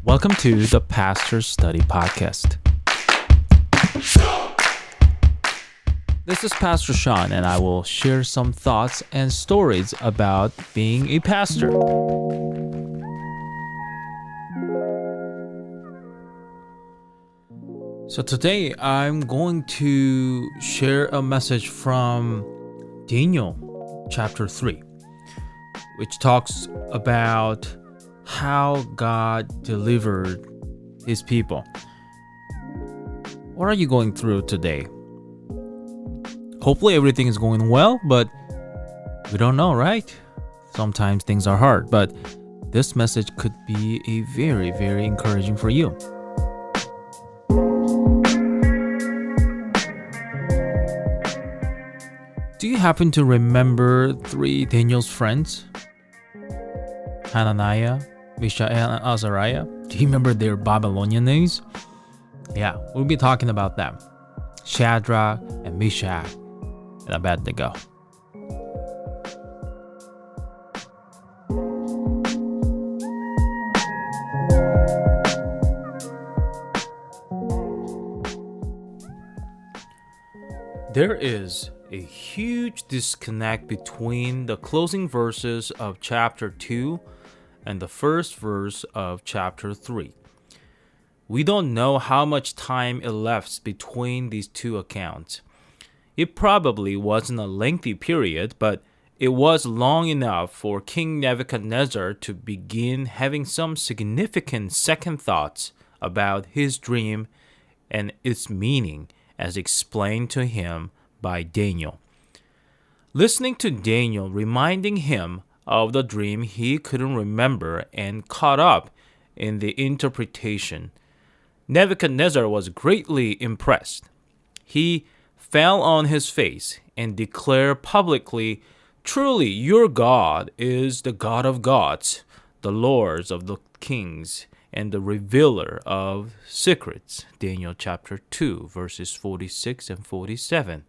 Welcome to the Pastor Study Podcast. This is Pastor Sean, and I will share some thoughts and stories about being a pastor. So today I'm going to share a message from Daniel chapter 3, which talks about how God delivered his people. What are you going through today? Hopefully everything is going well, but we don't know, right? Sometimes things are hard, but this message could be a very, very encouraging for you. Do you happen to remember three Daniel's friends? Hananiah, Mishael, and Azariah? Do you remember their Babylonian names? Yeah, we'll be talking about them. Shadrach and Meshach and Abed-Nego. There is a huge disconnect between the closing verses of chapter 2 and the first verse of chapter 3. We don't know how much time elapsed between these two accounts. It probably wasn't a lengthy period, but it was long enough for King Nebuchadnezzar to begin having some significant second thoughts about his dream and its meaning as explained to him by Daniel. Listening to Daniel reminding him of the dream he couldn't remember and caught up in the interpretation, Nebuchadnezzar was greatly impressed. He fell on his face and declared publicly, "Truly, your God is the God of gods, the Lord of the kings, and the revealer of secrets." Daniel chapter 2, verses 46 and 47.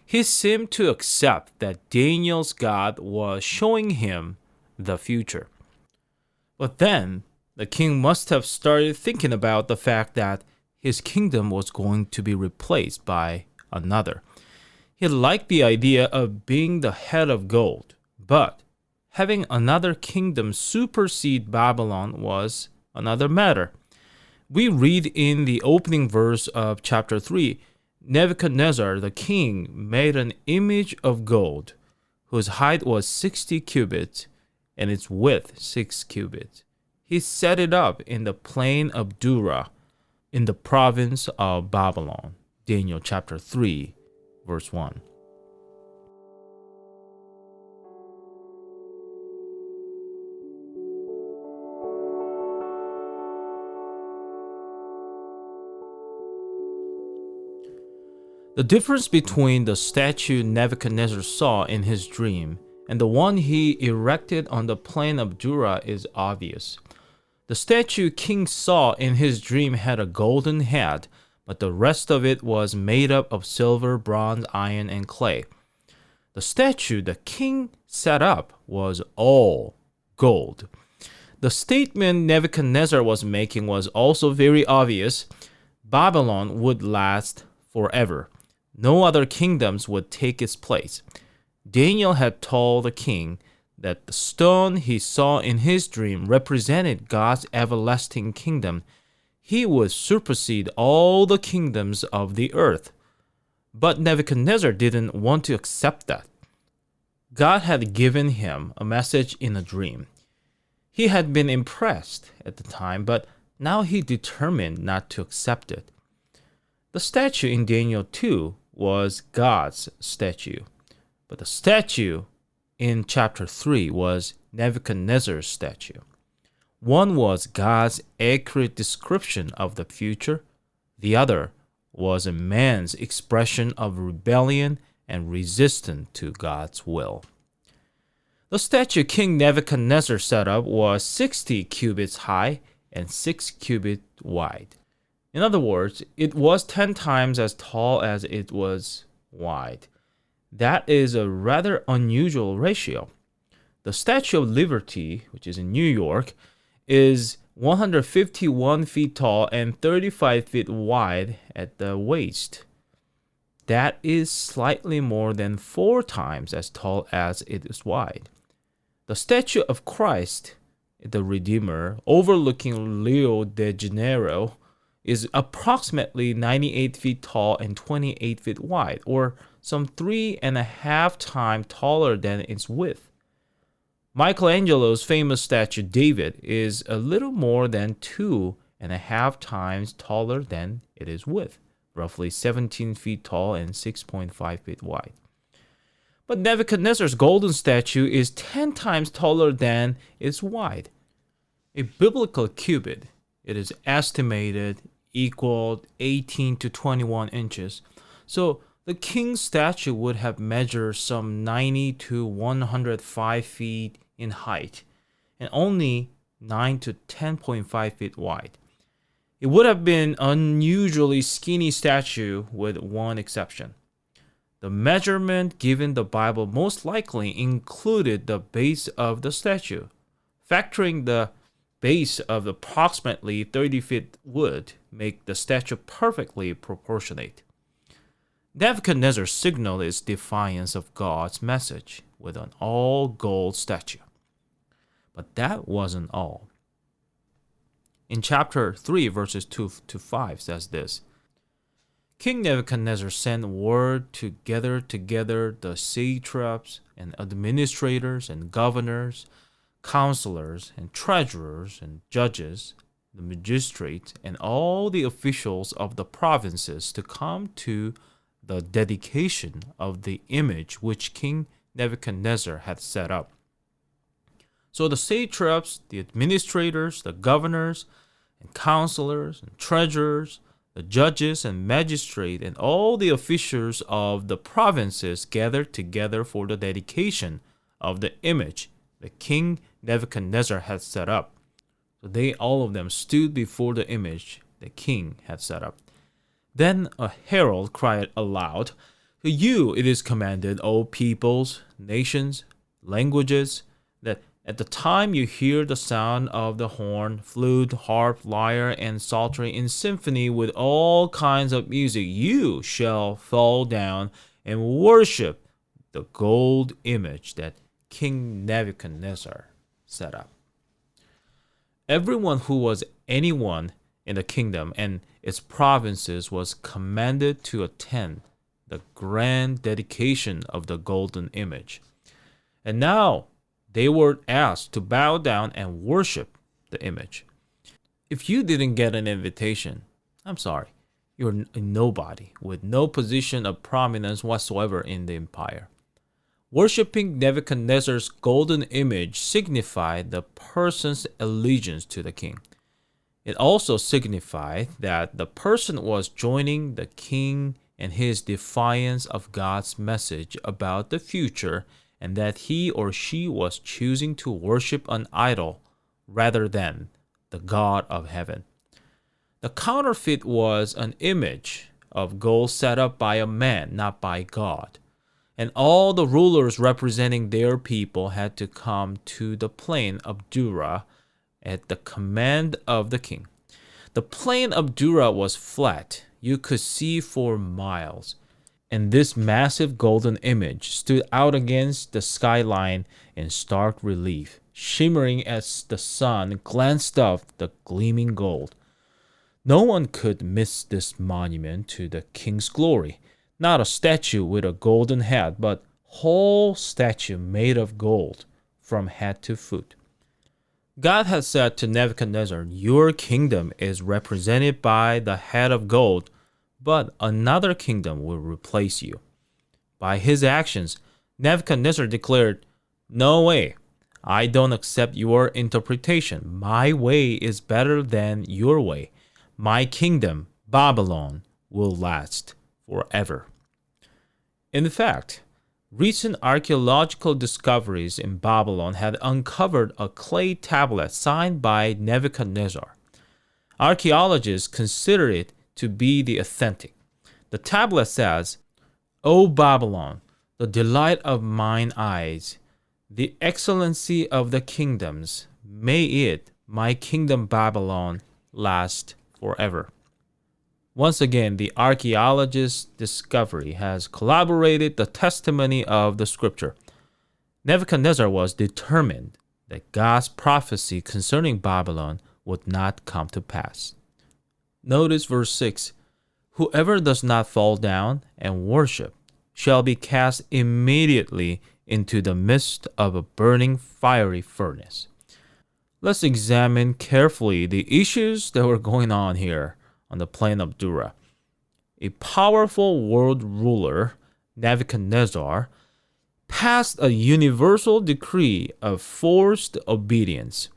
He seemed to accept that Daniel's God was showing him the future. But then, the king must have started thinking about the fact that his kingdom was going to be replaced by another. He liked the idea of being the head of gold, but having another kingdom supersede Babylon was another matter. We read in the opening verse of chapter 3, Nebuchadnezzar the king made an image of gold, whose height was 60 cubits and its width 6 cubits. He set it up in the plain of Dura, in the province of Babylon. Daniel chapter 3, verse 1. The difference between the statue Nebuchadnezzar saw in his dream and the one he erected on the plain of Dura is obvious. The statue king saw in his dream had a golden head, but the rest of it was made up of silver, bronze, iron, and clay. The statue the king set up was all gold. The statement Nebuchadnezzar was making was also very obvious. Babylon would last forever. No other kingdoms would take its place. Daniel had told the king that the stone he saw in his dream represented God's everlasting kingdom. He would supersede all the kingdoms of the earth. But Nebuchadnezzar didn't want to accept that. God had given him a message in a dream. He had been impressed at the time, but now he determined not to accept it. The statue in Daniel 2 was God's statue, but the statue in chapter 3 was Nebuchadnezzar's statue. One was God's accurate description of the future. The other was a man's expression of rebellion and resistance to God's will. The statue King Nebuchadnezzar set up was 60 cubits high and 6 cubits wide. In other words, it was 10 times as tall as it was wide. That is a rather unusual ratio. The Statue of Liberty, which is in New York, is 151 feet tall and 35 feet wide at the waist. That is slightly more than 4 times as tall as it is wide. The statue of Christ, the Redeemer, overlooking Rio de Janeiro, is approximately 98 feet tall and 28 feet wide, or some 3.5 times taller than its width. Michelangelo's famous statue David is a little more than 2.5 times taller than it is width, roughly 17 feet tall and 6.5 feet wide. But Nebuchadnezzar's golden statue is 10 times taller than its wide. A biblical cubit, it is estimated equaled 18 to 21 inches. So the king's statue would have measured some 90 to 105 feet in height and only 9 to 10.5 feet wide. It would have been an unusually skinny statue with one exception. The measurement given the Bible most likely included the base of the statue. Factoring the base of approximately 30 feet would make the statue perfectly proportionate. Nebuchadnezzar signaled its defiance of God's message with an all-gold statue. But that wasn't all. In chapter 3, verses 2 to 5 says this, King Nebuchadnezzar sent word to gather together the satraps and administrators and governors, counselors and treasurers and judges, the magistrates, and all the officials of the provinces to come to the dedication of the image which King Nebuchadnezzar had set up. So the satraps, the administrators, the governors, and counselors, and treasurers, the judges and magistrates, and all the officials of the provinces gathered together for the dedication of the image that King Nebuchadnezzar had set up. So they all of them stood before the image the king had set up. Then a herald cried aloud, To you it is commanded, O peoples, nations, languages, that at the time you hear the sound of the horn, flute, harp, lyre, and psaltery in symphony with all kinds of music, you shall fall down and worship the gold image that King Nebuchadnezzar set up. Everyone who was anyone in the kingdom and its provinces was commanded to attend the grand dedication of the golden image. And now they were asked to bow down and worship the image. If you didn't get an invitation, I'm sorry, you're a nobody with no position of prominence whatsoever in the empire. Worshipping Nebuchadnezzar's golden image signified the person's allegiance to the king. It also signified that the person was joining the king in his defiance of God's message about the future, and that he or she was choosing to worship an idol rather than the God of heaven. The counterfeit was an image of gold set up by a man, not by God. And all the rulers representing their people had to come to the plain of Dura at the command of the king. The plain of Dura was flat. You could see for miles. And this massive golden image stood out against the skyline in stark relief, shimmering as the sun glanced off the gleaming gold. No one could miss this monument to the king's glory. Not a statue with a golden head, but whole statue made of gold from head to foot. God had said to Nebuchadnezzar, Your kingdom is represented by the head of gold, but another kingdom will replace you. By his actions, Nebuchadnezzar declared, No way. I don't accept your interpretation. My way is better than your way. My kingdom, Babylon, will last forever. In fact, recent archaeological discoveries in Babylon had uncovered a clay tablet signed by Nebuchadnezzar. Archaeologists consider it to be the authentic. The tablet says, O Babylon, the delight of mine eyes, the excellency of the kingdoms, may it my kingdom Babylon last forever. Once again, the archaeologist's discovery has corroborated the testimony of the scripture. Nebuchadnezzar was determined that God's prophecy concerning Babylon would not come to pass. Notice verse 6. Whoever does not fall down and worship shall be cast immediately into the midst of a burning fiery furnace. Let's examine carefully the issues that were going on here on the plain of Dura. A powerful world ruler, Nebuchadnezzar, passed a universal decree of forced obedience.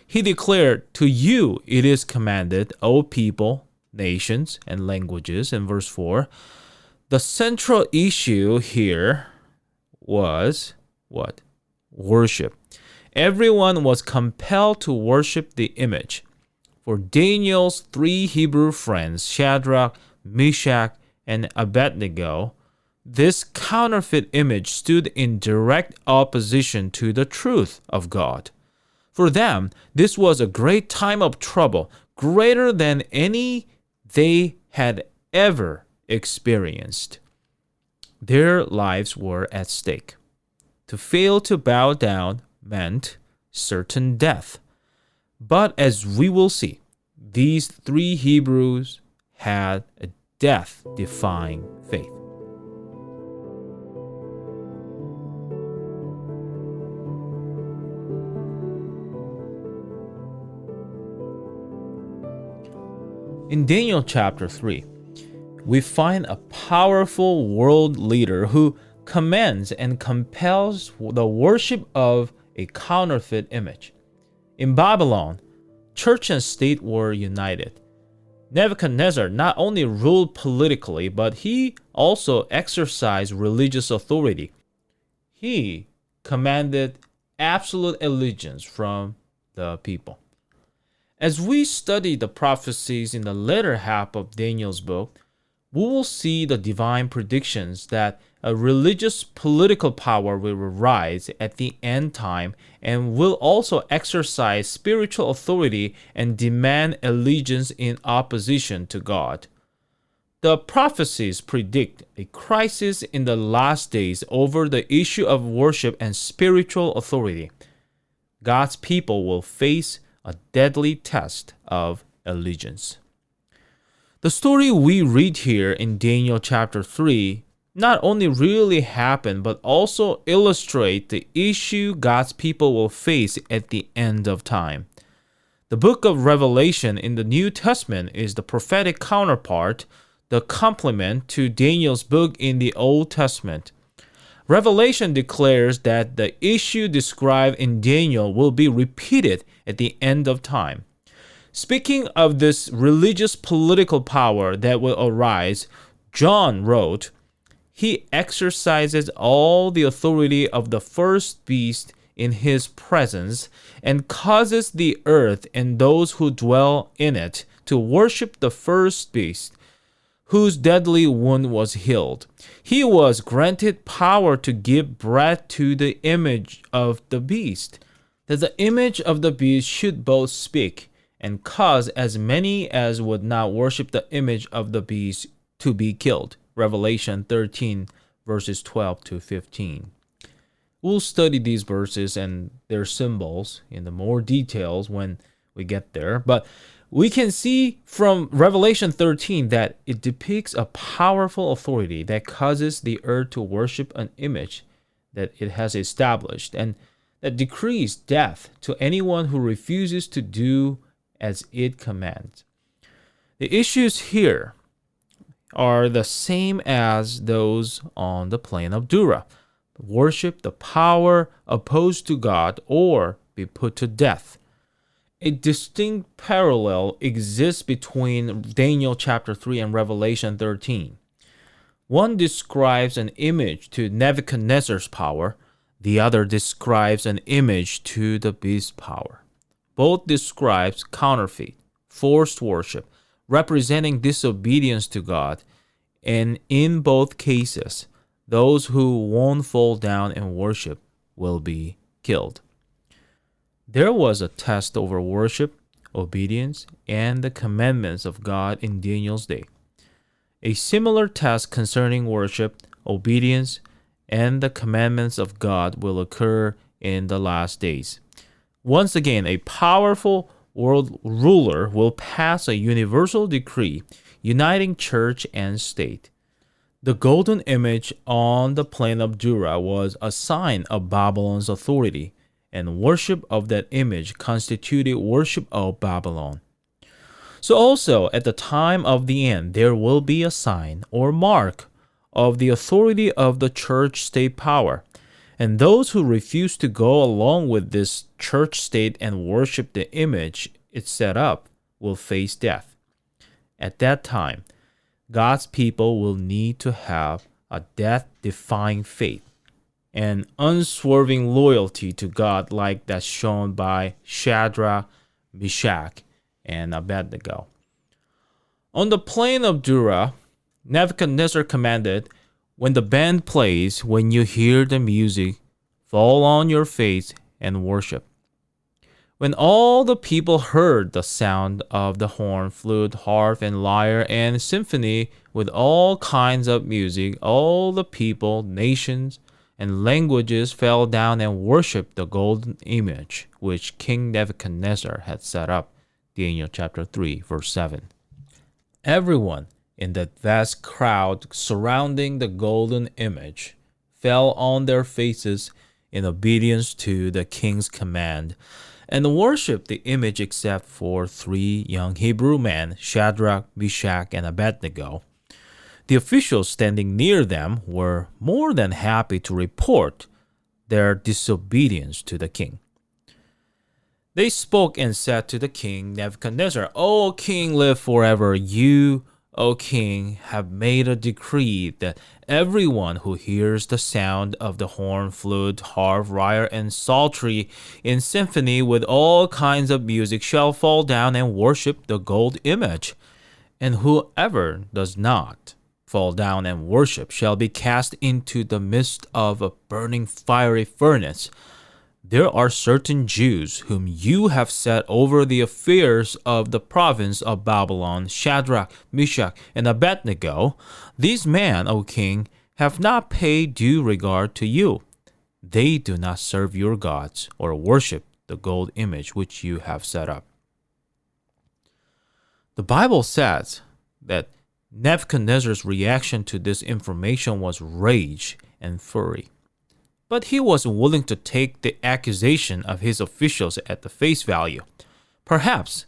He declared, "To you it is commanded, O people, nations, and languages," in verse 4. The central issue here was what? Worship. Everyone was compelled to worship the image. For Daniel's 3 Hebrew friends, Shadrach, Meshach, and Abed-Nego, this counterfeit image stood in direct opposition to the truth of God. For them, this was a great time of trouble, greater than any they had ever experienced. Their lives were at stake. To fail to bow down meant certain death. But as we will see, these 3 Hebrews had a death-defying faith. In Daniel chapter 3, we find a powerful world leader who commands and compels the worship of a counterfeit image. In Babylon, church and state were united. Nebuchadnezzar not only ruled politically, but he also exercised religious authority. He commanded absolute allegiance from the people. As we study the prophecies in the latter half of Daniel's book, we will see the divine predictions that a religious political power will rise at the end time and will also exercise spiritual authority and demand allegiance in opposition to God. The prophecies predict a crisis in the last days over the issue of worship and spiritual authority. God's people will face a deadly test of allegiance. The story we read here in Daniel chapter 3 not only really happened, but also illustrate the issue God's people will face at the end of time. The book of Revelation in the New Testament is the prophetic counterpart, the complement to Daniel's book in the Old Testament. Revelation declares that the issue described in Daniel will be repeated at the end of time. Speaking of this religious political power that will arise, John wrote, "He exercises all the authority of the first beast in his presence and causes the earth and those who dwell in it to worship the first beast, whose deadly wound was healed. He was granted power to give breath to the image of the beast, that the image of the beast should both speak and cause as many as would not worship the image of the beast to be killed." Revelation 13, verses 12 to 15. We'll study these verses and their symbols in the more details when we get there, but we can see from Revelation 13 that it depicts a powerful authority that causes the earth to worship an image that it has established and that decrees death to anyone who refuses to do as it commands. The issues here are the same as those on the plain of Dura. Worship the power opposed to God or be put to death. A distinct parallel exists between Daniel chapter 3 and Revelation 13. One describes an image to Nebuchadnezzar's power. The other describes an image to the beast's power. Both describes counterfeit, forced worship, representing disobedience to God. And in both cases, those who won't fall down and worship will be killed. There was a test over worship, obedience, and the commandments of God in Daniel's day. A similar test concerning worship, obedience, and the commandments of God will occur in the last days. Once again, a powerful world ruler will pass a universal decree uniting church and state. The golden image on the plain of Dura was a sign of Babylon's authority, and worship of that image constituted worship of Babylon. So also, at the time of the end, there will be a sign or mark of the authority of the church-state power, and those who refuse to go along with this church-state and worship the image it set up will face death. At that time, God's people will need to have a death-defying faith and unswerving loyalty to God like that shown by Shadrach, Meshach, and Abed-Nego. On the plain of Dura, Nebuchadnezzar commanded, "When the band plays, when you hear the music, fall on your face and worship." When all the people heard the sound of the horn, flute, harp, and lyre, and symphony with all kinds of music, all the people, nations, and languages fell down and worshipped the golden image which King Nebuchadnezzar had set up. Daniel chapter 3, verse 7. Everyone in that vast crowd surrounding the golden image fell on their faces in obedience to the king's command and worshiped the image except for 3 young Hebrew men, Shadrach, Meshach, and Abed-Nego. The officials standing near them were more than happy to report their disobedience to the king. They spoke and said to the king Nebuchadnezzar, "O king, live forever. You, O king, have made a decree that everyone who hears the sound of the horn, flute, harp, lyre, and psaltery in symphony with all kinds of music shall fall down and worship the gold image. And whoever does not fall down and worship shall be cast into the midst of a burning fiery furnace. There are certain Jews whom you have set over the affairs of the province of Babylon, Shadrach, Meshach, and Abed-Nego. These men, O king, have not paid due regard to you. They do not serve your gods or worship the gold image which you have set up." The Bible says that Nebuchadnezzar's reaction to this information was rage and fury. But he was willing to take the accusation of his officials at the face value. Perhaps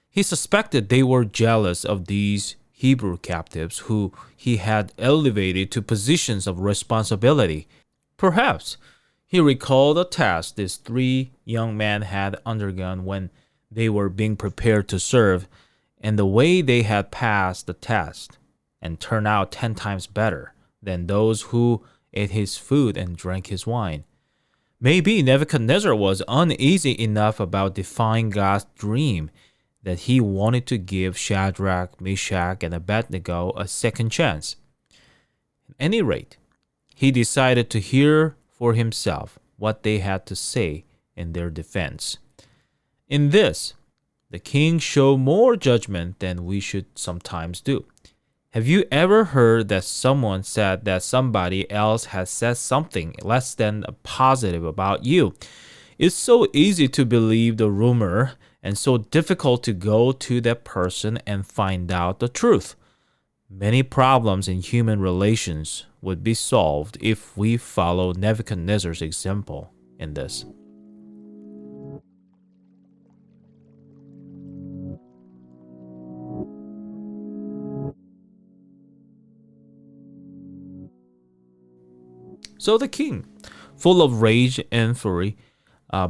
he suspected they were jealous of these Hebrew captives who he had elevated to positions of responsibility. Perhaps he recalled the task these 3 young men had undergone when they were being prepared to serve, and the way they had passed the test and turned out 10 times better than those who ate his food and drank his wine. Maybe Nebuchadnezzar was uneasy enough about defying God's dream that he wanted to give Shadrach, Meshach, and Abed-Nego a second chance. At any rate, he decided to hear for himself what they had to say in their defense. In this, the king showed more judgment than we should sometimes do. Have you ever heard that someone said that somebody else has said something less than positive about you? It's so easy to believe the rumor and so difficult to go to that person and find out the truth. Many problems in human relations would be solved if we follow Nebuchadnezzar's example in this. So the king, full of rage and fury,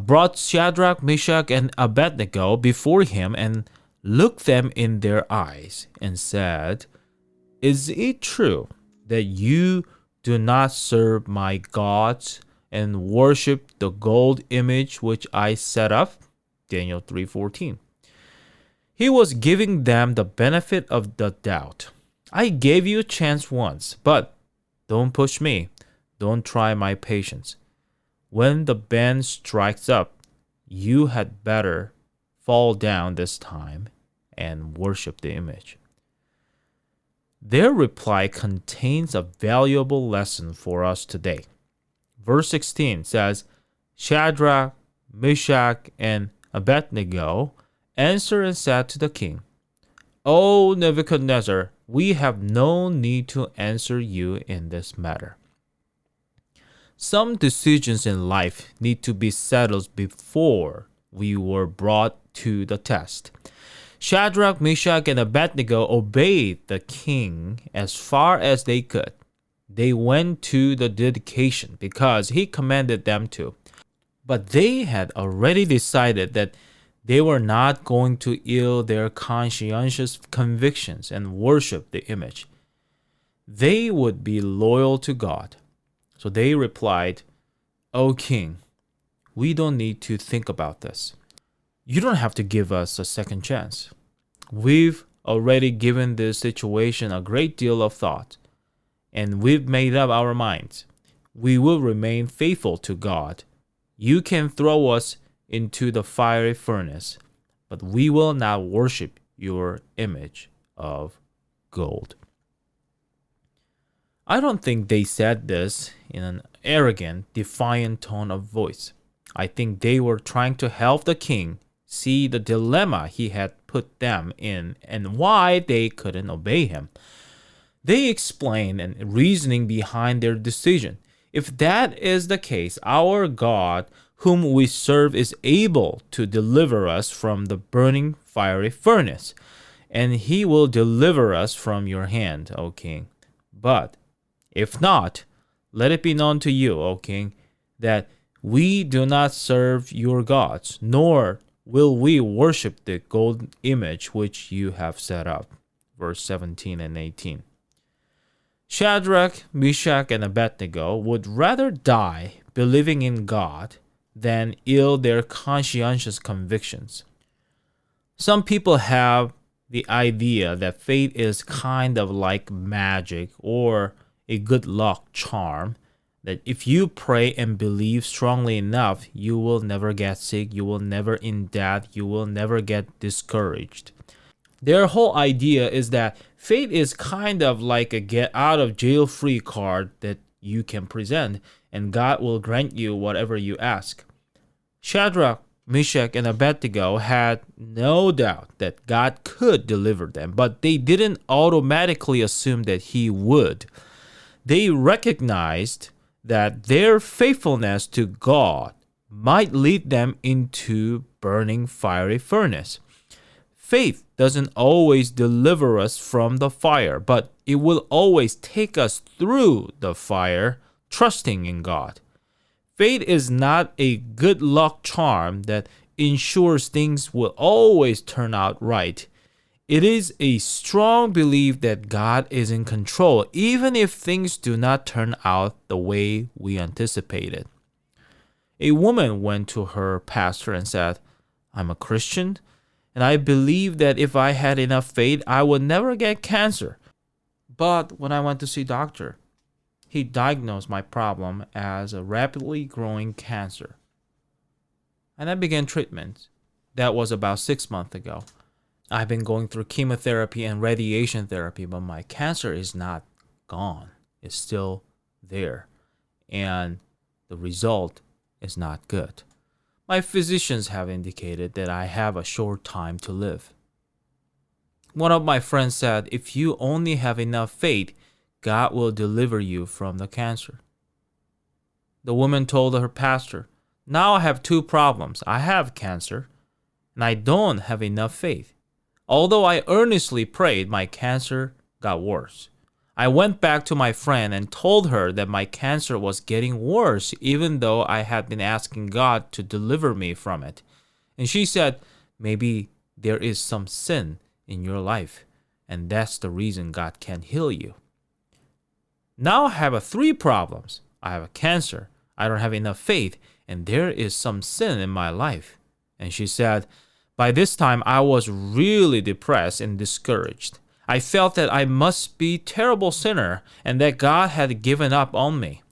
brought Shadrach, Meshach, and Abed-Nego before him and looked them in their eyes and said, "Is it true that you do not serve my gods and worship the gold image which I set up?" Daniel 3:14. He was giving them the benefit of the doubt. "I gave you a chance once, but don't push me. Don't try my patience. When the band strikes up, you had better fall down this time and worship the image. Their reply contains a valuable lesson for us today. Verse 16 says, Shadrach, Meshach, and Abed-Nego answered and said to the king, O Nebuchadnezzar, we have no need to answer you in this matter. Some decisions in life need to be settled before we were brought to the test. Shadrach, Meshach, and Abed-Nego obeyed the king as far as they could. They went to the dedication because he commanded them to. But they had already decided that they were not going to yield their conscientious convictions and worship the image. They would be loyal to God. So they replied, O king, we don't need to think about this. You don't have to give us a second chance. We've already given this situation a great deal of thought, and we've made up our minds. We will remain faithful to God. You can throw us into the fiery furnace, but we will not worship your image of gold. I don't think they said this in an arrogant, defiant tone of voice. I think they were trying to help the king see the dilemma he had put them in and why they couldn't obey him. They explained and reasoning behind their decision. If that is the case, our God, whom we serve, is able to deliver us from the burning fiery furnace, and he will deliver us from your hand, O king. But if not, let it be known to you, O king, that we do not serve your gods, nor will we worship the golden image which you have set up. Verse 17 and 18. Shadrach, Meshach, and Abed-Nego would rather die believing in God than yield their conscientious convictions. Some people have the idea that faith is kind of like magic or a good luck charm, that if you pray and believe strongly enough, you will never get sick, you will never in debt, you will never get discouraged. Their whole idea is that faith is kind of like a get out of jail free card that you can present, and God will grant you whatever you ask. Shadrach, Meshach, and Abed-Nego had no doubt that God could deliver them, but they didn't automatically assume that he would. They recognized that their faithfulness to God might lead them into burning fiery furnace. Faith doesn't always deliver us from the fire, but it will always take us through the fire, trusting in God. Faith is not a good luck charm that ensures things will always turn out right. It is a strong belief that God is in control, even if things do not turn out the way we anticipated. A woman went to her pastor and said, I'm a Christian, and I believe that if I had enough faith, I would never get cancer. But when I went to see doctor, he diagnosed my problem as a rapidly growing cancer. And I began treatment. That was about 6 months ago. I've been going through chemotherapy and radiation therapy, but my cancer is not gone. It's still there. And the result is not good. My physicians have indicated that I have a short time to live. One of my friends said, if you only have enough faith, God will deliver you from the cancer. The woman told her pastor, now I have 2 problems. I have cancer, and I don't have enough faith. Although I earnestly prayed, my cancer got worse. I went back to my friend and told her that my cancer was getting worse, even though I had been asking God to deliver me from it. And she said, maybe there is some sin in your life, and that's the reason God can't heal you. Now I have 3 problems. I have a cancer, I don't have enough faith, and there is some sin in my life. And she said, by this time, I was really depressed and discouraged. I felt that I must be a terrible sinner and that God had given up on me.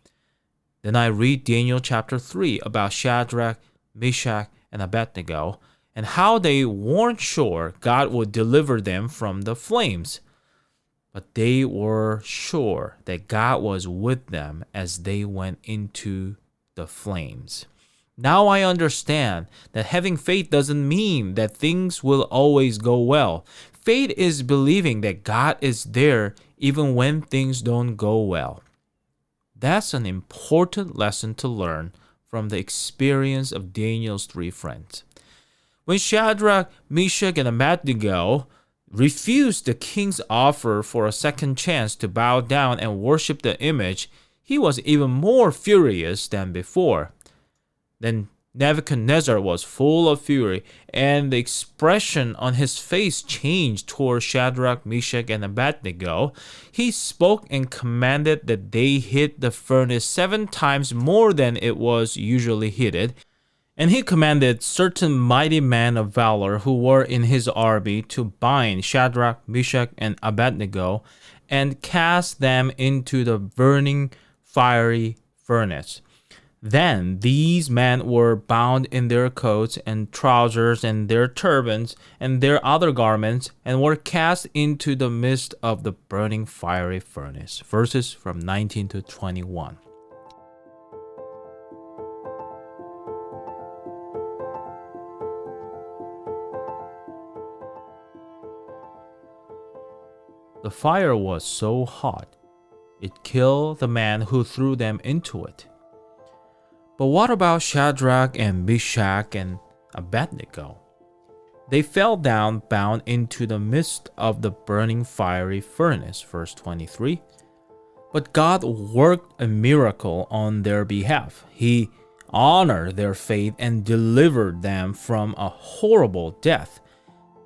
Then I read Daniel chapter 3 about Shadrach, Meshach, and and Abed-Nego, and how they weren't sure God would deliver them from the flames. But they were sure that God was with them as they went into the flames. Now I understand that having faith doesn't mean that things will always go well. Faith is believing that God is there even when things don't go well. That's an important lesson to learn from the experience of Daniel's three friends. When Shadrach, Meshach, and Abed-Nego refused the king's offer for a second chance to bow down and worship the image, he was even more furious than before. Then Nebuchadnezzar was full of fury, and the expression on his face changed toward Shadrach, Meshach, and Abed-Nego. He spoke and commanded that they hit the furnace 7 times more than it was usually heated. And he commanded certain mighty men of valor who were in his army to bind Shadrach, Meshach, and Abed-Nego and cast them into the burning fiery furnace. Then these men were bound in their coats and trousers and their turbans and their other garments and were cast into the midst of the burning fiery furnace. Verses from 19 to 21. The fire was so hot, it killed the man who threw them into it. But what about Shadrach and Meshach and Abed-Nego? They fell down bound into the midst of the burning fiery furnace. Verse 23. But God worked a miracle on their behalf. He honored their faith and delivered them from a horrible death.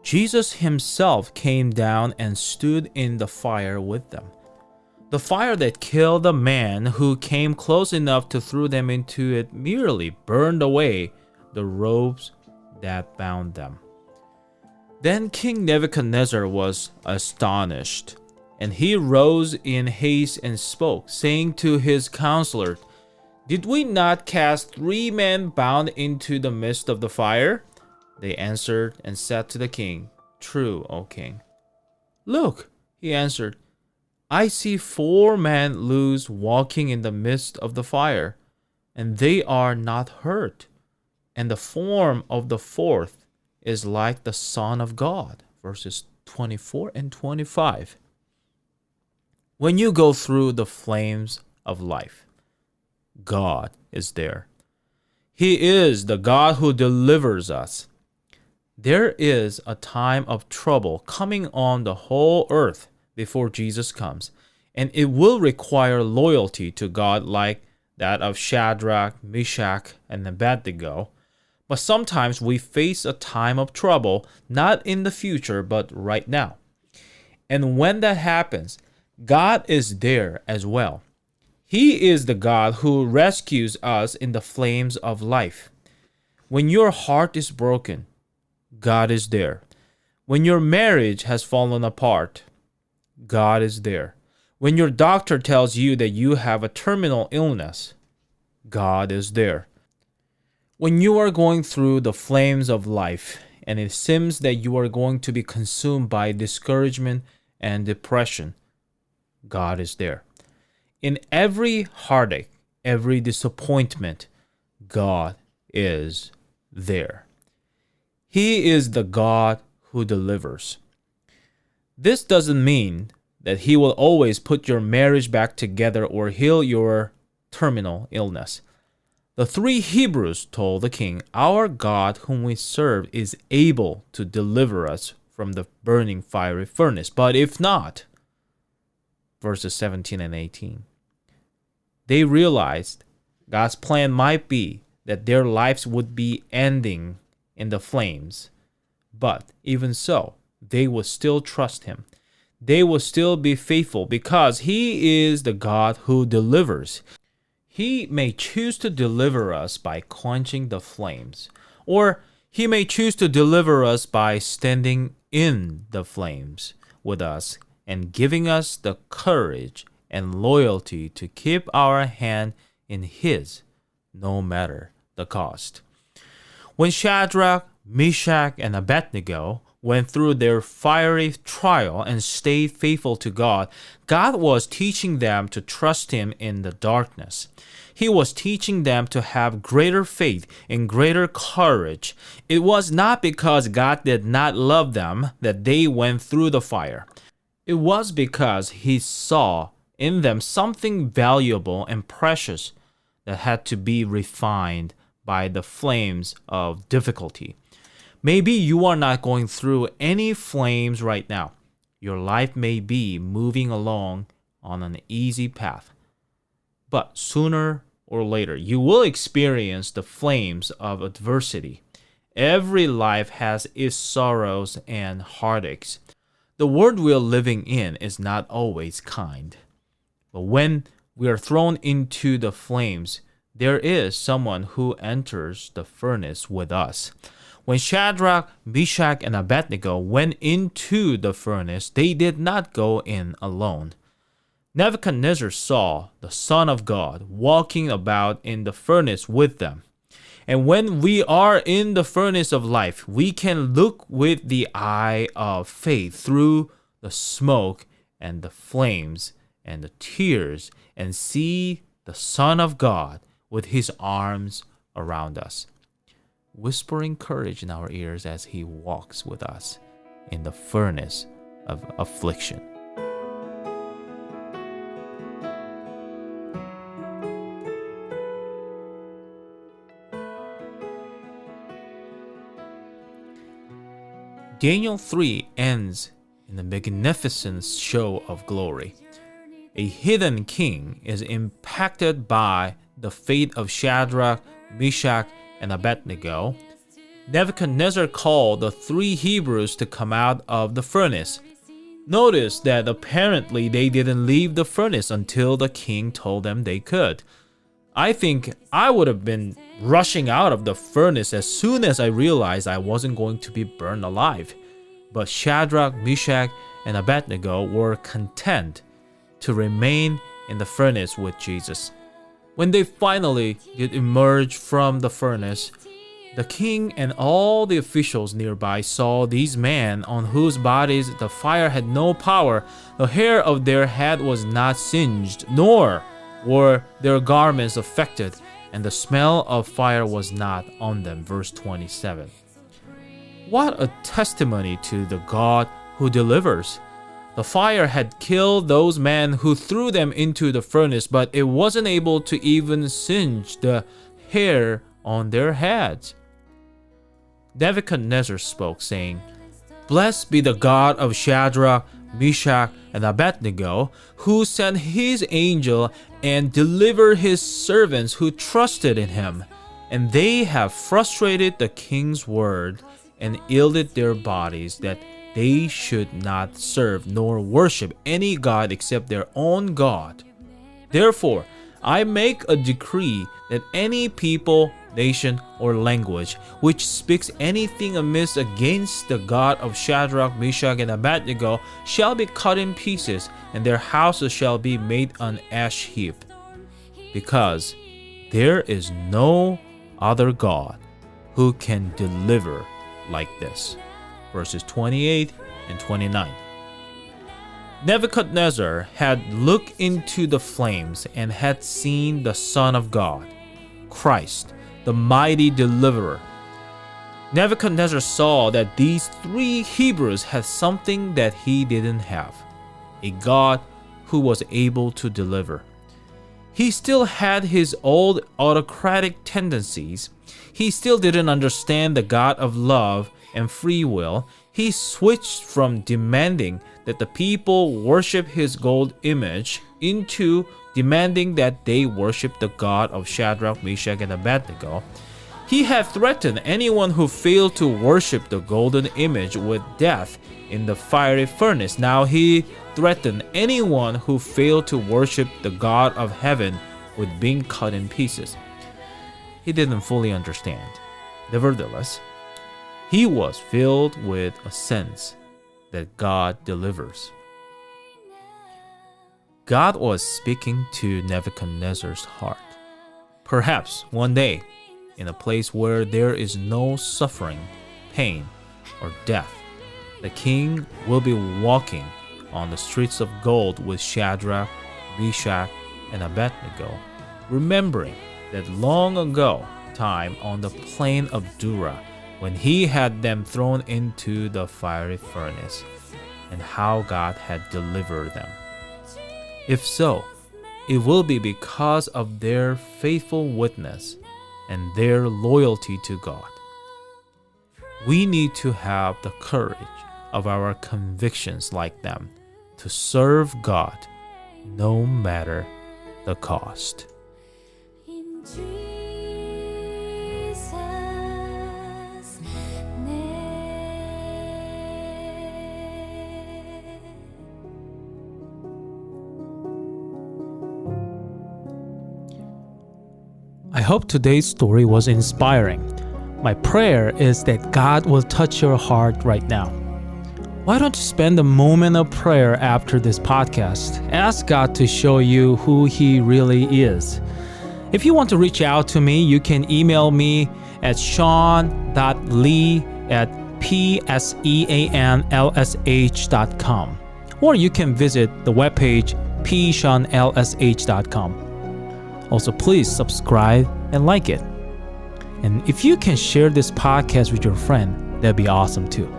Jesus himself came down and stood in the fire with them. The fire that killed the man who came close enough to throw them into it merely burned away the ropes that bound them. Then King Nebuchadnezzar was astonished, and he rose in haste and spoke, saying to his counselors, "Did we not cast 3 men bound into the midst of the fire?" They answered and said to the king, "True, O king." "Look," he answered, "I see 4 men loose walking in the midst of the fire, and they are not hurt, and the form of the 4th is like the Son of God." Verses 24 and 25. When you go through the flames of life, God is there. He is the God who delivers us. There is a time of trouble coming on the whole earth before Jesus comes, and it will require loyalty to God like that of Shadrach, Meshach, and Abed-Nego. But sometimes we face a time of trouble, not in the future, but right now. And when that happens, God is there as well. He is the God who rescues us in the flames of life. When your heart is broken, God is there. When your marriage has fallen apart, God is there. When your doctor tells you that you have a terminal illness, God is there. When you are going through the flames of life and it seems that you are going to be consumed by discouragement and depression, God is there. In every heartache, every disappointment, God is there. He is the God who delivers. This doesn't mean that He will always put your marriage back together or heal your terminal illness. The 3 Hebrews told the king, "Our God whom we serve is able to deliver us from the burning fiery furnace. But if not," verses 17 and 18, they realized God's plan might be that their lives would be ending in the flames. But even so, they would still trust Him. They will still be faithful because He is the God who delivers. He may choose to deliver us by quenching the flames, or He may choose to deliver us by standing in the flames with us and giving us the courage and loyalty to keep our hand in His, no matter the cost. When Shadrach, Meshach, and Abed-Nego went through their fiery trial and stayed faithful to God, God was teaching them to trust Him in the darkness. He was teaching them to have greater faith and greater courage. It was not because God did not love them that they went through the fire. It was because He saw in them something valuable and precious that had to be refined by the flames of difficulty. Maybe you are not going through any flames right now. Your life may be moving along on an easy path. But sooner or later, you will experience the flames of adversity. Every life has its sorrows and heartaches. The world we are living in is not always kind. But when we are thrown into the flames, there is someone who enters the furnace with us. When Shadrach, Meshach, and Abed-Nego went into the furnace, they did not go in alone. Nebuchadnezzar saw the Son of God walking about in the furnace with them. And when we are in the furnace of life, we can look with the eye of faith through the smoke and the flames and the tears and see the Son of God with His arms around us, whispering courage in our ears as He walks with us in the furnace of affliction. Daniel 3 ends in a magnificent show of glory. A hidden king is impacted by the fate of Shadrach, Meshach, and Abed-Nego. Nebuchadnezzar called the 3 Hebrews to come out of the furnace. Notice that apparently they didn't leave the furnace until the king told them they could. I think I would have been rushing out of the furnace as soon as I realized I wasn't going to be burned alive. But Shadrach, Meshach, and Abed-Nego were content to remain in the furnace with Jesus. When they finally did emerge from the furnace, the king and all the officials nearby saw these men on whose bodies the fire had no power. The hair of their head was not singed, nor were their garments affected, and the smell of fire was not on them. Verse 27. What a testimony to the God who delivers. The fire had killed those men who threw them into the furnace, but it wasn't able to even singe the hair on their heads. Nebuchadnezzar spoke, saying, "Blessed be the God of Shadrach, Meshach, and Abed-Nego, who sent His angel and delivered His servants who trusted in Him. And they have frustrated the king's word and yielded their bodies that they should not serve nor worship any god except their own God. Therefore, I make a decree that any people, nation, or language which speaks anything amiss against the God of Shadrach, Meshach, and Abed-Nego shall be cut in pieces, and their houses shall be made an ash heap. Because there is no other God who can deliver like this." Verses 28 and 29. Nebuchadnezzar had looked into the flames and had seen the Son of God, Christ, the mighty deliverer. Nebuchadnezzar saw that these 3 Hebrews had something that he didn't have, a God who was able to deliver. He still had his old autocratic tendencies. He still didn't understand the God of love and free will. He switched from demanding that the people worship his gold image into demanding that they worship the God of Shadrach, Meshach, and Abed-Nego. He had threatened anyone who failed to worship the golden image with death in the fiery furnace. Now he threatened anyone who failed to worship the God of heaven with being cut in pieces. He didn't fully understand. Nevertheless, he was filled with a sense that God delivers. God was speaking to Nebuchadnezzar's heart. Perhaps one day in a place where there is no suffering, pain, or death. The king will be walking on the streets of gold with Shadrach, Meshach, and Abed-Nego, remembering that long ago time on the plain of Dura, when he had them thrown into the fiery furnace, and how God had delivered them. If so, it will be because of their faithful witness and their loyalty to God. We need to have the courage of our convictions like them to serve God no matter the cost. I hope today's story was inspiring. My prayer is that God will touch your heart right now. Why don't you spend a moment of prayer after this podcast? Ask God to show you who He really is. If you want to reach out to me, you can email me at sean.lee@pseanlsh.com, or you can visit the webpage pseanlsh.com. Also, please subscribe and like it. And if you can share this podcast with your friend, that'd be awesome too.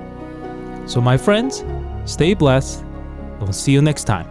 So my friends, stay blessed, and we'll see you next time.